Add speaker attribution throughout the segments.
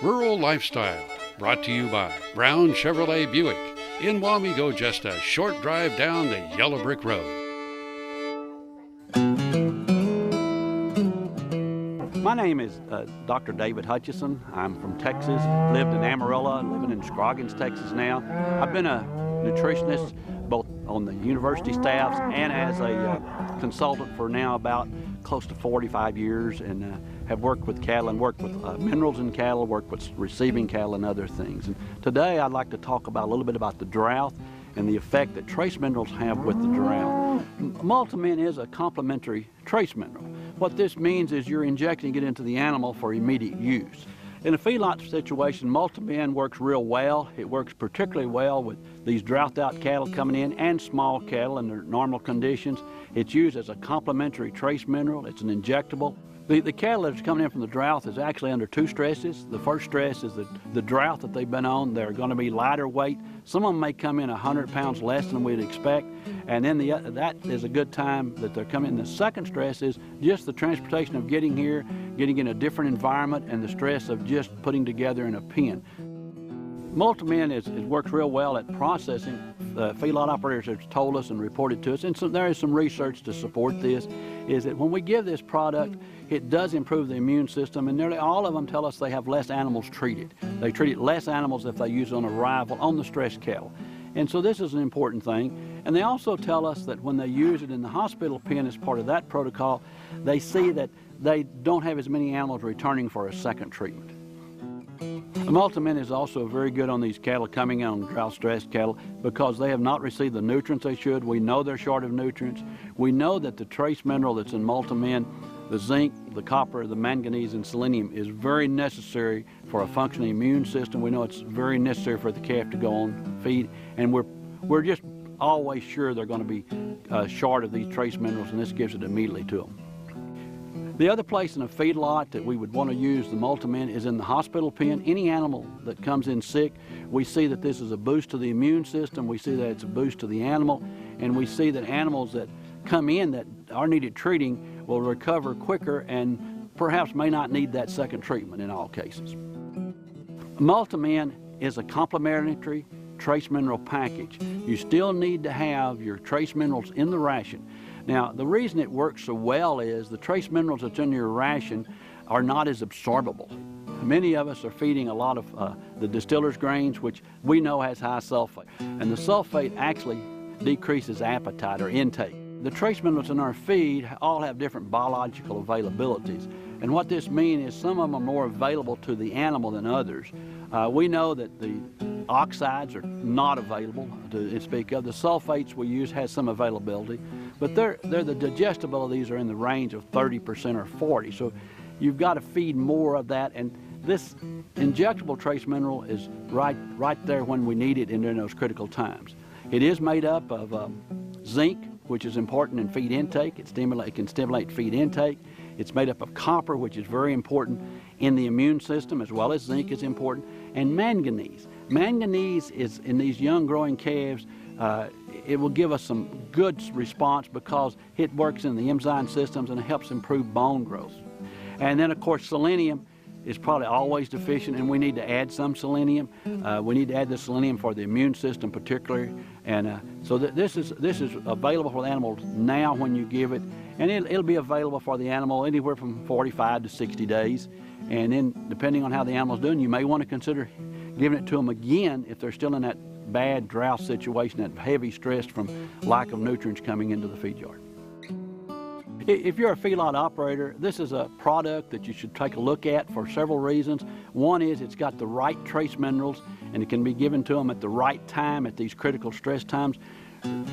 Speaker 1: Rural Lifestyle, brought to you by Brown Chevrolet Buick. In Wamego, just a short drive down the yellow brick road.
Speaker 2: My name is Dr. David Hutcheson. I'm from Texas, lived in Amarillo, living in Scroggins, Texas now. I've been a nutritionist both on the university staffs and as a consultant for now about close to 45 years, and have worked with cattle and worked with minerals in cattle, worked with receiving cattle and other things. And today I'd like to talk about a little bit about the drought and the effect that trace minerals have with the drought. Multimin is a complementary trace mineral. What this means is you're injecting it into the animal for immediate use. In a feedlot situation, Multimin works real well. It works particularly well with these drought-out cattle coming in and small cattle in their normal conditions. It's used as a complementary trace mineral. It's an injectable. The cattle that's coming in from the drought is actually under two stresses. The first stress is the drought that they've been on. They're going to be lighter weight. Some of them may come in 100 pounds less than we'd expect, and then that is a good time that they're coming in. The second stress is just the transportation of getting here, getting in a different environment, and the stress of just putting together in a pen. Multimin works real well at processing. Feedlot operators have told us and reported to us, and so there is some research to support this, is that when we give this product, it does improve the immune system, and nearly all of them tell us they have less animals treated. They treat less animals if they use it on arrival on the stressed cattle. And so this is an important thing. And they also tell us that when they use it in the hospital pen as part of that protocol, they see that they don't have as many animals returning for a second treatment. Multimin is also very good on these cattle coming in on drought-stressed cattle because they have not received the nutrients they should. We know they're short of nutrients. We know that the trace mineral that's in Multimin, the zinc, the copper, the manganese, and selenium, is very necessary for a functioning immune system. We know it's very necessary for the calf to go on feed, and we're just always sure they're going to be short of these trace minerals, and this gives it immediately to them. The other place in a feedlot that we would want to use the Multimin is in the hospital pen. Any animal that comes in sick, we see that this is a boost to the immune system. We see that it's a boost to the animal, and we see that animals that come in that are needed treating will recover quicker and perhaps may not need that second treatment in all cases. Multimin is a complementary trace mineral package. You still need to have your trace minerals in the ration. Now, the reason it works so well is the trace minerals that's in your ration are not as absorbable. Many of us are feeding a lot of the distiller's grains, which we know has high sulfate. And the sulfate actually decreases appetite or intake. The trace minerals in our feed all have different biological availabilities. And what this means is some of them are more available to the animal than others. We know that the oxides are not available to speak of. The sulfates we use has some availability, but the digestibilities are in the range of 30% or 40%. So you've got to feed more of that, and this injectable trace mineral is right there when we need it and during those critical times. It is made up of zinc, which is important in feed intake. It can stimulate feed intake. It's made up of copper, which is very important in the immune system, as well as zinc is important, and manganese. Manganese is in these young growing calves. It will give us some good response because it works in the enzyme systems and it helps improve bone growth. And then, of course, selenium is probably always deficient, and we need to add some selenium. We need to add the selenium for the immune system particularly, and so this is available for the animal now when you give it, and it'll be available for the animal anywhere from 45 to 60 days, and then depending on how the animal's doing, you may want to consider giving it to them again if they're still in that bad drought situation, that heavy stress from lack of nutrients coming into the feed yard. If you're a feedlot operator, this is a product that you should take a look at for several reasons. One is it's got the right trace minerals, and it can be given to them at the right time at these critical stress times.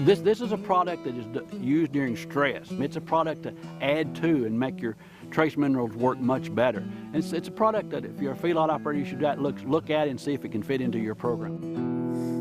Speaker 2: This is a product that is used during stress. It's a product to add to and make your trace minerals work much better. And it's a product that if you're a feedlot operator, you should look at and see if it can fit into your program.